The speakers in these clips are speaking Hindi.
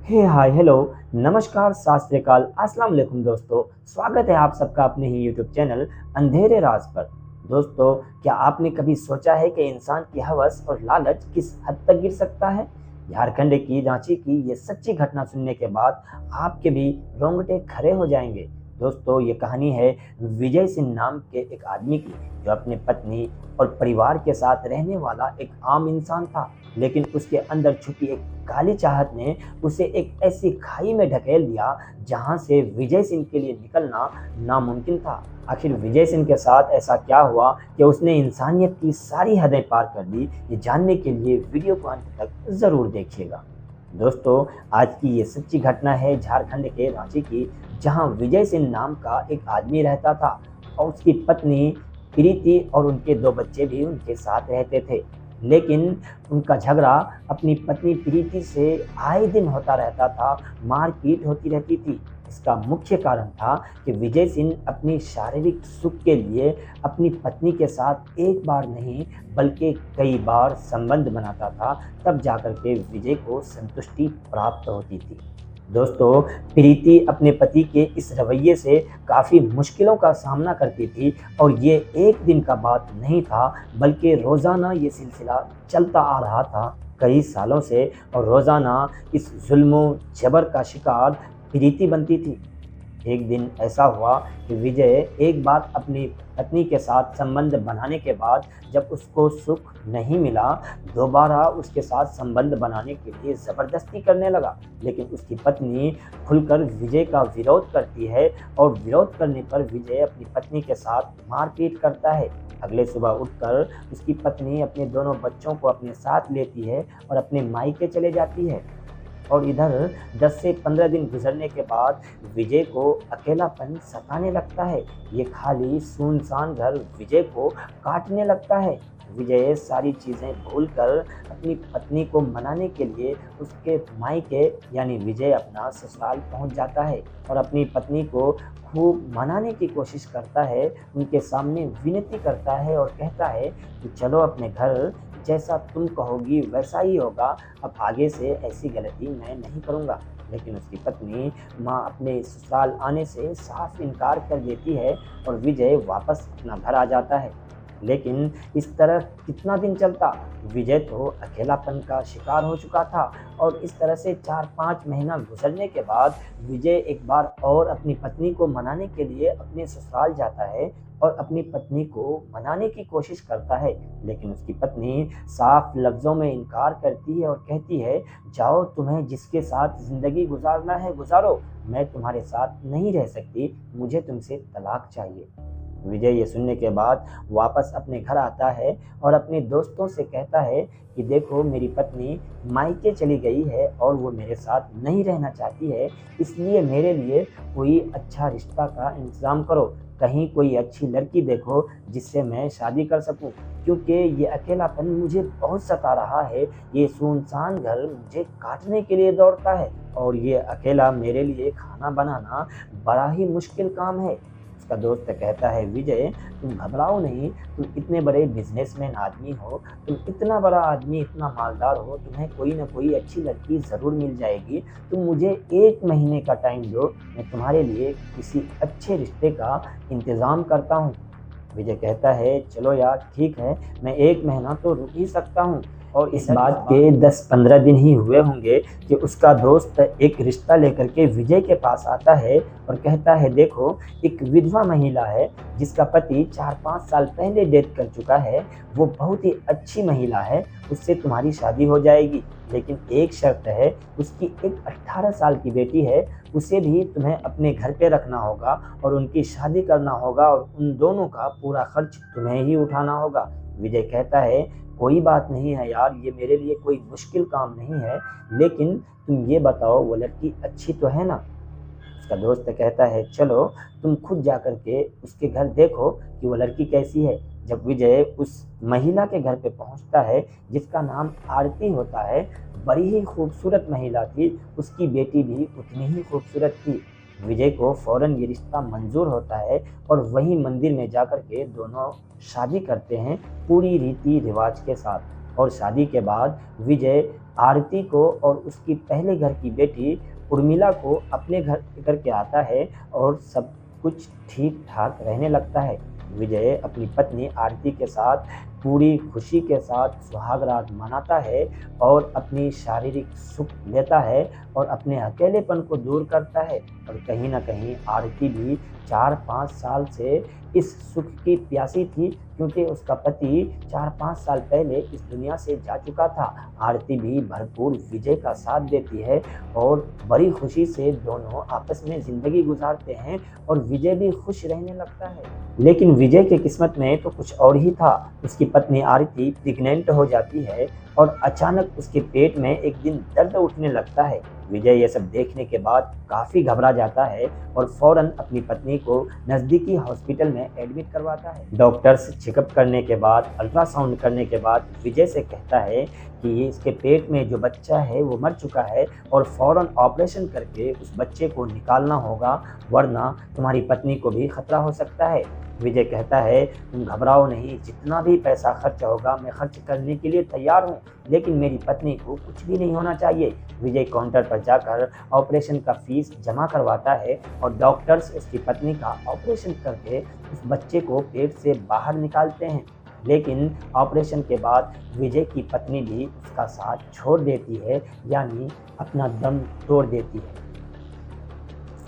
हे हाय हेलो नमस्कार सत श्री अकाल अस्सलाम वालेकुम दोस्तों। स्वागत है आप सबका अपने ही यूट्यूब चैनल अंधेरे राज पर। दोस्तों, क्या आपने कभी सोचा है कि इंसान की हवस और लालच किस हद तक गिर सकता है? झारखंड की रांची की ये सच्ची घटना सुनने के बाद आपके भी रोंगटे खड़े हो जाएंगे। दोस्तों, ये कहानी है विजय सिंह नाम के एक आदमी की, जो अपने पत्नी और परिवार के साथ रहने वाला एक आम इंसान था। लेकिन उसके अंदर छुपी एक काली चाहत ने उसे एक ऐसी खाई में ढकेल दिया जहां से विजय सिंह के लिए निकलना नामुमकिन था। आखिर विजय सिंह के साथ ऐसा क्या हुआ कि उसने इंसानियत की सारी हदें पार कर दी? ये जानने के लिए वीडियो को अंत तक जरूर देखिएगा। दोस्तों, आज की ये सच्ची घटना है झारखंड के रांची की, जहां विजय सिंह नाम का एक आदमी रहता था और उसकी पत्नी प्रीति और उनके दो बच्चे भी उनके साथ रहते थे। लेकिन उनका झगड़ा अपनी पत्नी प्रीति से आए दिन होता रहता था, मारपीट होती रहती थी। इसका मुख्य कारण था कि विजय सिंह अपनी शारीरिक सुख के लिए अपनी पत्नी के साथ एक बार नहीं बल्कि कई बार संबंध बनाता था, तब जाकर के विजय को संतुष्टि प्राप्त होती थी। दोस्तों, प्रीति अपने पति के इस रवैये से काफ़ी मुश्किलों का सामना करती थी और ये एक दिन का बात नहीं था, बल्कि रोज़ाना ये सिलसिला चलता आ रहा था कई सालों से। और रोज़ाना इस जुल्म जबर का शिकार प्रीति बनती थी। एक दिन ऐसा हुआ कि विजय एक बार अपनी पत्नी के साथ संबंध बनाने के बाद जब उसको सुख नहीं मिला, दोबारा उसके साथ संबंध बनाने के लिए ज़बरदस्ती करने लगा। लेकिन उसकी पत्नी खुलकर विजय का विरोध करती है और विरोध करने पर विजय अपनी पत्नी के साथ मारपीट करता है। अगले सुबह उठकर उसकी पत्नी अपने दोनों बच्चों को अपने साथ लेती है और अपने मायके चले जाती है। और इधर 10 से 15 दिन गुजरने के बाद विजय को अकेलापन सताने लगता है। ये खाली सुनसान घर विजय को काटने लगता है। विजय सारी चीज़ें भूलकर अपनी पत्नी को मनाने के लिए उसके मायके यानी विजय अपना ससुराल पहुंच जाता है और अपनी पत्नी को खूब मनाने की कोशिश करता है, उनके सामने विनती करता है और कहता है कि चलो अपने घर, जैसा तुम कहोगी वैसा ही होगा, अब आगे से ऐसी गलती मैं नहीं करूँगा। लेकिन उसकी पत्नी माँ अपने ससुराल आने से साफ इनकार कर देती है और विजय वापस अपना घर आ जाता है। लेकिन इस तरह कितना दिन चलता? विजय तो अकेलापन का शिकार हो चुका था और इस तरह से 4-5 महीना गुजरने के बाद विजय एक बार और अपनी पत्नी को मनाने के लिए अपने ससुराल जाता है और अपनी पत्नी को मनाने की कोशिश करता है। लेकिन उसकी पत्नी साफ लफ्ज़ों में इनकार करती है और कहती है, जाओ, तुम्हें जिसके साथ ज़िंदगी गुजारना है गुजारो, मैं तुम्हारे साथ नहीं रह सकती, मुझे तुमसे तलाक चाहिए। विजय ये सुनने के बाद वापस अपने घर आता है और अपने दोस्तों से कहता है कि देखो, मेरी पत्नी मायके चली गई है और वो मेरे साथ नहीं रहना चाहती है, इसलिए मेरे लिए कोई अच्छा रिश्ता का इंतज़ाम करो। कहीं कोई अच्छी लड़की देखो जिससे मैं शादी कर सकूं, क्योंकि ये अकेलापन मुझे बहुत सता रहा है। ये सुनसान घर मुझे काटने के लिए दौड़ता है और ये अकेला मेरे लिए खाना बनाना बड़ा ही मुश्किल काम है। उसका दोस्त कहता है, विजय, तुम घबराओ नहीं, तुम इतने बड़े बिजनेसमैन आदमी हो, तुम इतना बड़ा आदमी, इतना मालदार हो, तुम्हें कोई ना कोई अच्छी लड़की ज़रूर मिल जाएगी। तुम मुझे 1 महीने का टाइम दो, मैं तुम्हारे लिए किसी अच्छे रिश्ते का इंतज़ाम करता हूँ। विजय कहता है, चलो यार, ठीक है, मैं 1 महीना तो रुक ही सकता हूँ। और इस बात के 10-15 दिन ही हुए होंगे कि उसका दोस्त एक रिश्ता लेकर के विजय के पास आता है और कहता है, देखो, एक विधवा महिला है जिसका पति 4-5 साल पहले डेथ कर चुका है, वो बहुत ही अच्छी महिला है, उससे तुम्हारी शादी हो जाएगी। लेकिन एक शर्त है, उसकी एक 18 साल की बेटी है, उसे भी तुम्हें अपने घर पे रखना होगा और उनकी शादी करना होगा और उन दोनों का पूरा खर्च तुम्हें ही उठाना होगा। विजय कहता है, कोई बात नहीं है यार, ये मेरे लिए कोई मुश्किल काम नहीं है, लेकिन तुम ये बताओ, वो लड़की अच्छी तो है ना? उसका दोस्त कहता है, चलो, तुम खुद जा कर के उसके घर देखो कि वो लड़की कैसी है। जब विजय उस महिला के घर पे पहुंचता है, जिसका नाम आरती होता है, बड़ी ही खूबसूरत महिला थी, उसकी बेटी भी उतनी ही खूबसूरत थी। विजय को फौरन ये रिश्ता मंजूर होता है और वहीं मंदिर में जाकर के दोनों शादी करते हैं पूरी रीति रिवाज के साथ। और शादी के बाद विजय आरती को और उसकी पहले घर की बेटी उर्मिला को अपने घर लेकर के आता है और सब कुछ ठीक ठाक रहने लगता है। विजय अपनी पत्नी आरती के साथ पूरी खुशी के साथ सुहाग रात मनाता है और अपनी शारीरिक सुख लेता है और अपने अकेलेपन को दूर करता है। और कहीं ना कहीं आरती भी 4-5 साल से इस सुख की प्यासी थी, क्योंकि उसका पति 4-5 साल पहले इस दुनिया से जा चुका था। आरती भी भरपूर विजय का साथ देती है और बड़ी खुशी से दोनों आपस में ज़िंदगी गुजारते हैं और विजय भी खुश रहने लगता है। लेकिन विजय की किस्मत में तो कुछ और ही था। उसकी पत्नी आरती प्रेग्नेंट हो जाती है और अचानक उसके पेट में एक दिन दर्द उठने लगता है। विजय ये सब देखने के बाद काफ़ी घबरा जाता है और फौरन अपनी पत्नी को नज़दीकी हॉस्पिटल में एडमिट करवाता है। डॉक्टर्स चेकअप करने के बाद, अल्ट्रासाउंड करने के बाद विजय से कहता है कि ये इसके पेट में जो बच्चा है वो मर चुका है और फौरन ऑपरेशन करके उस बच्चे को निकालना होगा, वरना तुम्हारी पत्नी को भी खतरा हो सकता है। विजय कहता है तुम घबराओ नहीं, जितना भी पैसा खर्च होगा मैं खर्च करने के लिए तैयार हूँ, लेकिन मेरी पत्नी को कुछ भी नहीं होना चाहिए। विजय काउंटर पर जाकर ऑपरेशन का फीस जमा करवाता है और डॉक्टर्स उसकी पत्नी का ऑपरेशन करके उस बच्चे को पेट से बाहर निकालते हैं। लेकिन ऑपरेशन के बाद विजय की पत्नी भी उसका साथ छोड़ देती है, यानी अपना दम तोड़ देती है।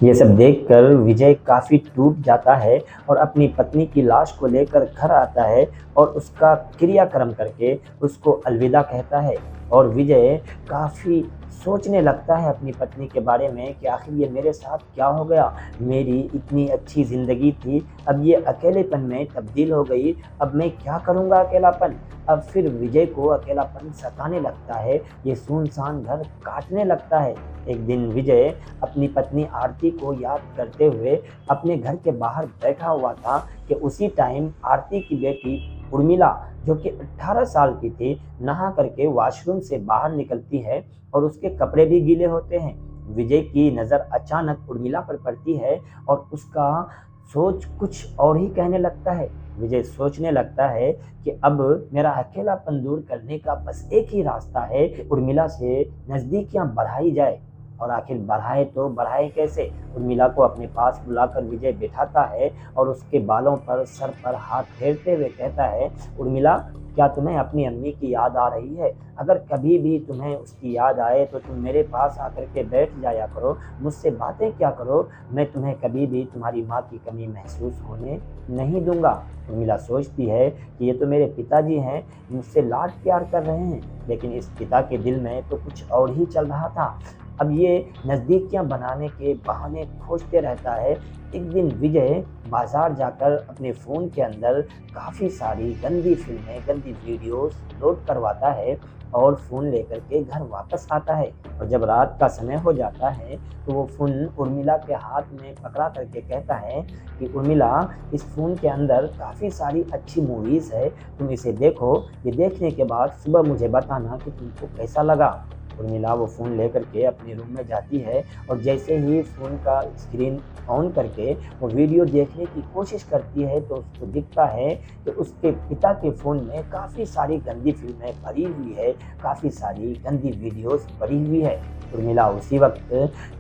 ये सब देखकर विजय काफ़ी टूट जाता है और अपनी पत्नी की लाश को लेकर घर आता है और उसका क्रियाक्रम करके उसको अलविदा कहता है। और विजय काफ़ी सोचने लगता है अपनी पत्नी के बारे में कि आखिर ये मेरे साथ क्या हो गया, मेरी इतनी अच्छी ज़िंदगी थी, अब ये अकेलेपन में तब्दील हो गई, अब मैं क्या करूँगा अकेलापन। अब फिर विजय को अकेलापन सताने लगता है, ये सुनसान घर काटने लगता है। एक दिन विजय अपनी पत्नी आरती को याद करते हुए अपने घर के बाहर बैठा हुआ था कि उसी टाइम आरती की बेटी उर्मिला, जो कि 18 साल की थी, नहा करके वॉशरूम से बाहर निकलती है और उसके कपड़े भी गीले होते हैं। विजय की नज़र अचानक उर्मिला पर पड़ती है और उसका सोच कुछ और ही कहने लगता है। विजय सोचने लगता है कि अब मेरा अकेलापन दूर करने का बस एक ही रास्ता है कि उर्मिला से नज़दीकियां बढ़ाई जाए। और आखिर बढ़ाए तो बढ़ाए कैसे। उर्मिला को अपने पास बुलाकर विजय बिठाता है और उसके बालों पर, सर पर हाथ फेरते हुए कहता है, उर्मिला, क्या तुम्हें अपनी अम्मी की याद आ रही है? अगर कभी भी तुम्हें उसकी याद आए तो तुम मेरे पास आकर के बैठ जाया करो, मुझसे बातें क्या करो, मैं तुम्हें कभी भी तुम्हारी माँ की कमी महसूस होने नहीं दूंगा। उर्मिला सोचती है कि ये तो मेरे पिताजी हैं, मुझसे लाड प्यार कर रहे हैं, लेकिन इस पिता के दिल में तो कुछ और ही चल रहा था। अब ये नज़दीकियां बनाने के बहाने खोजते रहता है। एक दिन विजय बाज़ार जाकर अपने फ़ोन के अंदर काफ़ी सारी गंदी फिल्में, गंदी वीडियोस लोड करवाता है और फ़ोन लेकर के घर वापस आता है। और जब रात का समय हो जाता है तो वो फ़ोन उर्मिला के हाथ में पकड़ा करके कहता है कि उर्मिला, इस फ़ोन के अंदर काफ़ी सारी अच्छी मूवीज़ है, तुम इसे देखो, ये देखने के बाद सुबह मुझे बताना कि तुमको कैसा लगा। उर्मिला वो फ़ोन लेकर के अपने रूम में जाती है और जैसे ही फ़ोन का स्क्रीन ऑन करके वो वीडियो देखने की कोशिश करती है तो उसको दिखता है कि उसके पिता के फ़ोन में काफ़ी सारी गंदी फिल्में भरी हुई है, काफ़ी सारी गंदी वीडियोस भरी हुई है। उर्मिला उसी वक्त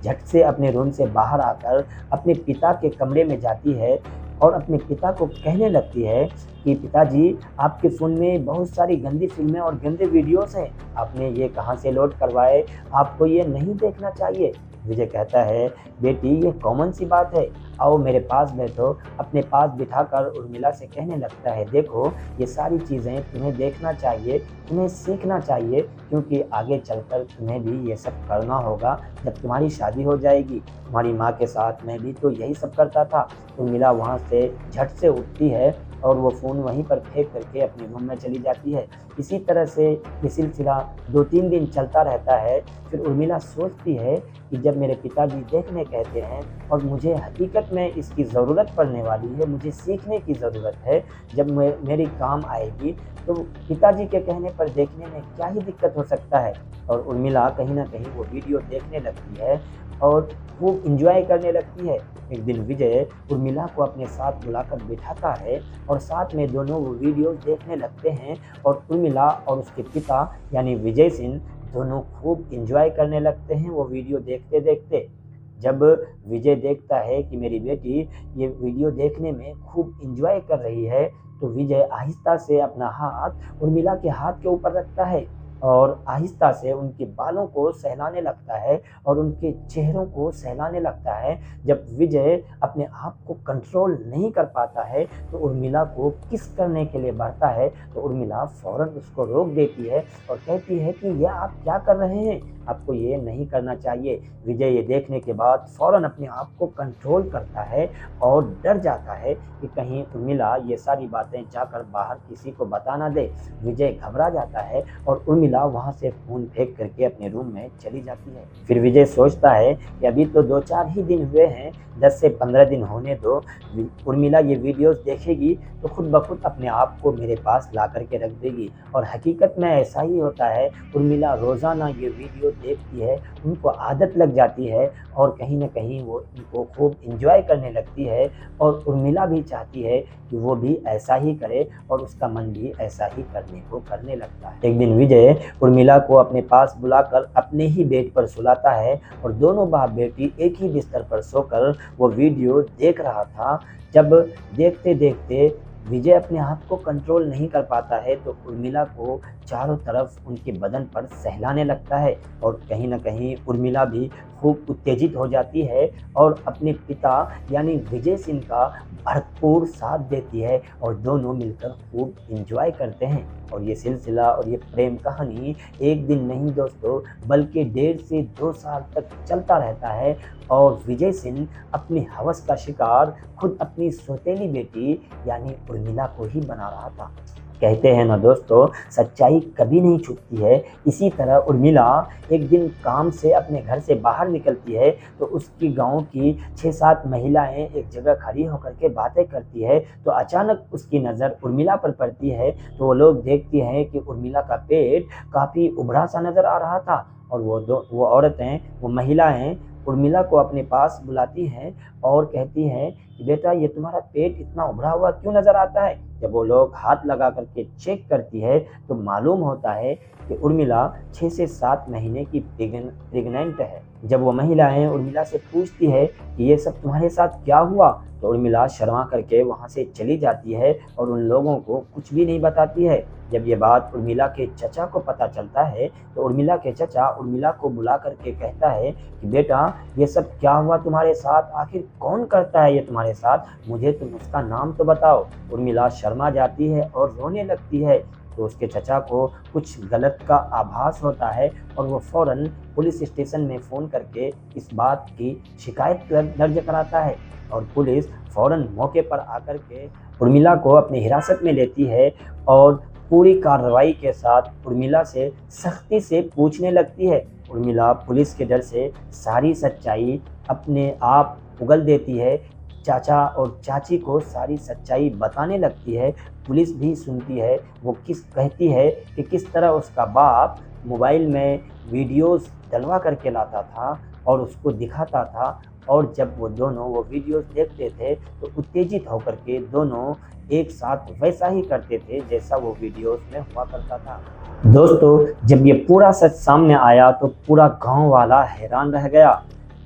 झट से अपने रूम से बाहर आकर अपने पिता के कमरे में जाती है और अपने पिता को कहने लगती है कि पिताजी, आपके फ़ोन में बहुत सारी गंदी फिल्में और गंदे वीडियोस हैं, आपने ये कहाँ से लोड करवाए, आपको ये नहीं देखना चाहिए। विजय कहता है, बेटी, ये कॉमन सी बात है, आओ मेरे पास बैठो। अपने पास बिठाकर उर्मिला से कहने लगता है, देखो, ये सारी चीज़ें तुम्हें देखना चाहिए, तुम्हें सीखना चाहिए, क्योंकि आगे चलकर तुम्हें भी ये सब करना होगा जब तुम्हारी शादी हो जाएगी। तुम्हारी माँ के साथ मैं भी तो यही सब करता था। उर्मिला वहाँ से झट से उठती है और वो फ़ोन वहीं पर फेंक करके अपने रूम में चली जाती है। इसी तरह से ये सिलसिला 2-3 दिन चलता रहता है। फिर उर्मिला सोचती है कि जब मेरे पिताजी देखने कहते हैं और मुझे हकीकत में इसकी ज़रूरत पड़ने वाली है, मुझे सीखने की ज़रूरत है, जब मेरी काम आएगी तो पिताजी के कहने पर देखने में क्या ही दिक्कत हो सकता है। और उर्मिला कहीं ना कहीं वो वीडियो देखने लगती है और वो इंजॉय करने लगती है। एक दिन विजय उर्मिला को अपने साथ बुलाकर बिठाता है और साथ में दोनों वो वीडियो देखने लगते हैं और उर्मिला और उसके पिता यानी विजय सिंह दोनों खूब एंजॉय करने लगते हैं वो वीडियो देखते देखते। जब विजय देखता है कि मेरी बेटी ये वीडियो देखने में खूब एंजॉय कर रही है, तो विजय आहिस्ता से अपना हाथ उर्मिला के हाथ के ऊपर रखता है और आहिस्ता से उनके बालों को सहलाने लगता है और उनके चेहरों को सहलाने लगता है। जब विजय अपने आप को कंट्रोल नहीं कर पाता है तो उर्मिला को किस करने के लिए बढ़ता है, तो उर्मिला फौरन उसको रोक देती है और कहती है कि यह आप क्या कर रहे हैं, आपको ये नहीं करना चाहिए। विजय ये देखने के बाद फौरन अपने आप को कंट्रोल करता है और डर जाता है कि कहीं उर्मिला ये सारी बातें जाकर बाहर किसी को बता ना दे। विजय घबरा जाता है और उर्मिला वहाँ से फ़ोन फेंक करके अपने रूम में चली जाती है। फिर विजय सोचता है कि अभी तो 2-4 ही दिन हुए हैं, 10 से 15 दिन होने दो, उर्मिला ये वीडियोस देखेगी तो खुद ब खुद अपने आप को मेरे पास ला करके रख देगी। और हकीकत में ऐसा ही होता है, उर्मिला रोज़ाना ये वीडियो देखती है, उनको आदत लग जाती है और कहीं न कहीं वो इनको खूब एंजॉय करने लगती है और उर्मिला भी चाहती है कि वो भी ऐसा ही करे और उसका मन भी ऐसा ही करने लगता है। एक दिन विजय उर्मिला को अपने पास बुलाकर अपने ही बेड पर सुलाता है और दोनों बाप बेटी एक ही बिस्तर पर सोकर वो वीडियो देख रहा था। जब देखते देखते विजय अपने आप को कंट्रोल नहीं कर पाता है तो उर्मिला को चारों तरफ उनके बदन पर सहलाने लगता है और कहीं न कहीं उर्मिला भी खूब उत्तेजित हो जाती है और अपने पिता यानी विजय सिंह का भरपूर साथ देती है और दोनों मिलकर खूब एंजॉय करते हैं। और ये सिलसिला और ये प्रेम कहानी एक दिन नहीं दोस्तों, बल्कि 1.5 से 2 साल तक चलता रहता है और विजय सिंह अपनी हवस का शिकार खुद अपनी सौतेली बेटी यानी उर्मिला को ही बना रहा था। कहते हैं ना दोस्तों, सच्चाई कभी नहीं छुपती है। इसी तरह उर्मिला एक दिन काम से अपने घर से बाहर निकलती है तो उसकी गांव की 6-7 महिलाएं एक जगह खड़ी होकर के बातें करती है तो अचानक उसकी नज़र उर्मिला पर पड़ती है। तो वो लोग देखती हैं कि उर्मिला का पेट काफ़ी उभरा सा नज़र आ रहा था और वो औरतें, वो महिलाएं उर्मिला को अपने पास बुलाती हैं और कहती हैं कि बेटा ये तुम्हारा पेट इतना उभरा हुआ क्यों नज़र आता है। जब वो लोग हाथ लगा करके चेक करती है तो मालूम होता है कि उर्मिला 6 से 7 महीने की प्रेग्नेंट है। जब वो महिलाएं उर्मिला से पूछती है कि ये सब तुम्हारे साथ क्या हुआ, तो उर्मिला शर्मा करके वहाँ से चली जाती है और उन लोगों को कुछ भी नहीं बताती है। जब ये बात उर्मिला के चचा को पता चलता है तो उर्मिला के चचा उर्मिला को बुला करके कहता है कि बेटा ये सब क्या हुआ तुम्हारे साथ, आखिर कौन करता है ये तुम्हारे साथ, मुझे तुम उसका नाम तो बताओ। उर्मिला शर्मा जाती है और रोने लगती है तो उसके चचा को कुछ गलत का आभास होता है और वो फ़ौरन पुलिस स्टेशन में फ़ोन करके इस बात की शिकायत दर्ज कराता है और पुलिस फ़ौरन मौके पर आकर के उर्मिला को अपनी हिरासत में लेती है और पूरी कार्रवाई के साथ उर्मिला से सख्ती से पूछने लगती है। उर्मिला पुलिस के डर से सारी सच्चाई अपने आप उगल देती है, चाचा और चाची को सारी सच्चाई बताने लगती है। पुलिस भी सुनती है, वो कहती है कि किस तरह उसका बाप मोबाइल में वीडियोस डलवा करके लाता था और उसको दिखाता था और जब वो दोनों वो वीडियोस देखते थे तो उत्तेजित होकर के दोनों एक साथ वैसा ही करते थे जैसा वो वीडियोस में हुआ करता था। दोस्तों, जब ये पूरा सच सामने आया तो पूरा गांव वाला हैरान रह गया।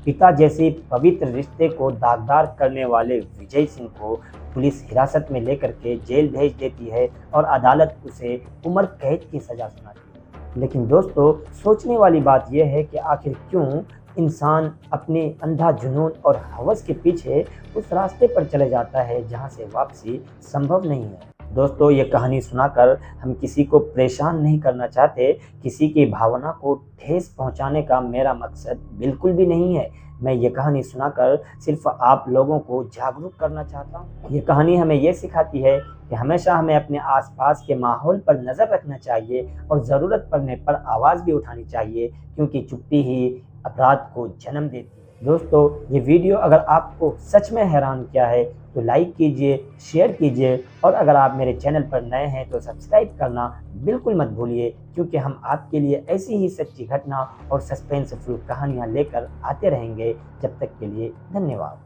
पिता जैसे पवित्र रिश्ते को दागदार करने वाले विजय सिंह को पुलिस हिरासत में लेकर के जेल भेज देती है और अदालत उसे उम्र कैद की सज़ा सुनाती है। लेकिन दोस्तों, सोचने वाली बात यह है कि आखिर क्यों इंसान अपने अंधा जुनून और हवस के पीछे उस रास्ते पर चले जाता है जहां से वापसी संभव नहीं है। दोस्तों, ये कहानी सुनाकर हम किसी को परेशान नहीं करना चाहते, किसी की भावना को ठेस पहुंचाने का मेरा मकसद बिल्कुल भी नहीं है। मैं ये कहानी सुनाकर सिर्फ आप लोगों को जागरूक करना चाहता हूँ। ये कहानी हमें ये सिखाती है कि हमेशा हमें अपने आसपास के माहौल पर नज़र रखना चाहिए और ज़रूरत पड़ने पर आवाज़ भी उठानी चाहिए, क्योंकि चुप्पी ही अपराध को जन्म देती है। दोस्तों, ये वीडियो अगर आपको सच में हैरान किया है तो लाइक कीजिए, शेयर कीजिए और अगर आप मेरे चैनल पर नए हैं तो सब्सक्राइब करना बिल्कुल मत भूलिए, क्योंकि हम आपके लिए ऐसी ही सच्ची घटना और सस्पेंसफुल कहानियाँ लेकर आते रहेंगे। जब तक के लिए धन्यवाद।